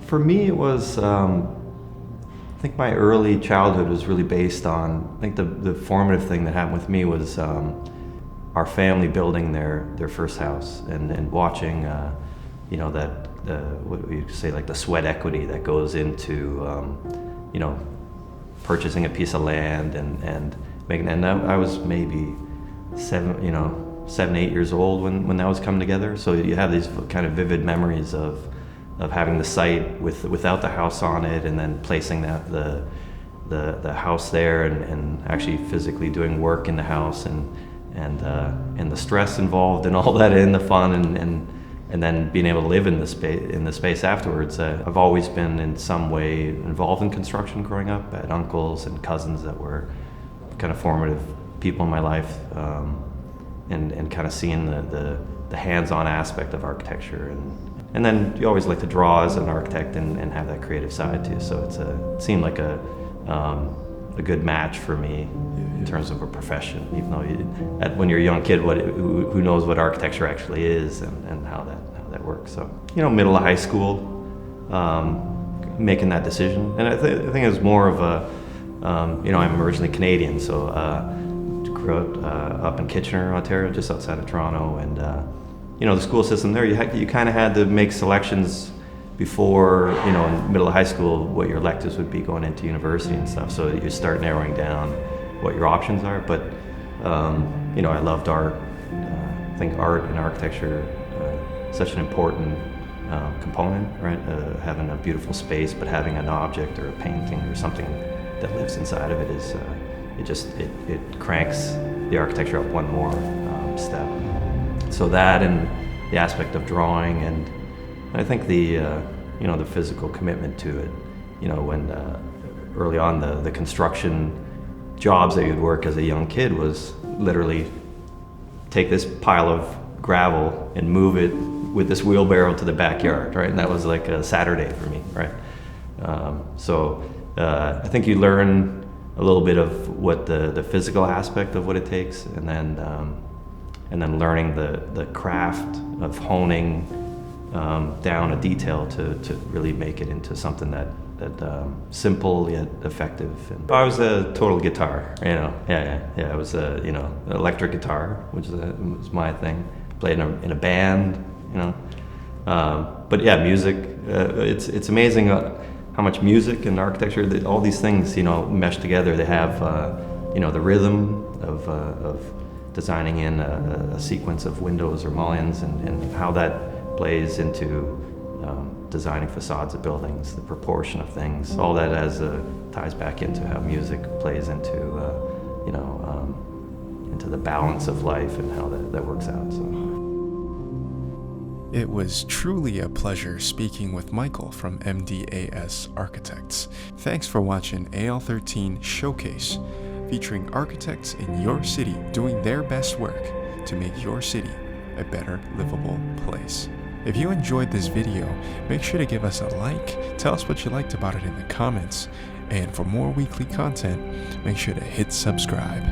For me, it was, I think my early childhood was really based on, I think the formative thing that happened with me was our family building their first house and watching, that, what we say, like the sweat equity that goes into, purchasing a piece of land and making, and I was maybe 7, 8 years old when that was coming together. So you have these kind of vivid memories of having the site without the house on it, and then placing the house there, and actually physically doing work in the house, and the stress involved and all that, and the fun, and then being able to live in the space afterwards. I've always been in some way involved in construction growing up. I had uncles and cousins that were kind of formative people in my life, and kind of seeing the hands-on aspect of architecture, and then you always like to draw as an architect and have that creative side too. So it seemed like a good match for me in terms of a profession, even though when you're a young kid, who knows what architecture actually is and how that works. So, middle of high school, making that decision. And I think it was more of I'm originally Canadian, so grew up in Kitchener, Ontario, just outside of Toronto, and the school system there, you kind of had to make selections before, in the middle of high school, what your electives would be going into university and stuff. So you start narrowing down what your options are. But, I loved art. I think art and architecture, such an important component, right? Having a beautiful space, but having an object or a painting or something that lives inside of it is, it cranks the architecture up one more step. So that, and the aspect of drawing, and I think the physical commitment to it. When early on the construction jobs that you'd work as a young kid was literally take this pile of gravel and move it with this wheelbarrow to the backyard, right? And that was like a Saturday for me, right? I think you learn a little bit of what the physical aspect of what it takes, and then learning the craft of honing down a detail to really make it into something that simple yet effective. And I was a total guitar, I was electric guitar, which was my thing. Played in a band, but yeah, music. It's amazing how much music and architecture, all these things, mesh together. They have the rhythm of designing in a sequence of windows or mullions, and how that plays into designing facades of buildings, the proportion of things, all that ties back into how music plays into the balance of life and how that works out. So. It was truly a pleasure speaking with Michael from MDAS Architects. Thanks for watching AL13 Showcase, featuring architects in your city doing their best work to make your city a better livable place. If you enjoyed this video, make sure to give us a like, tell us what you liked about it in the comments, and for more weekly content, make sure to hit subscribe.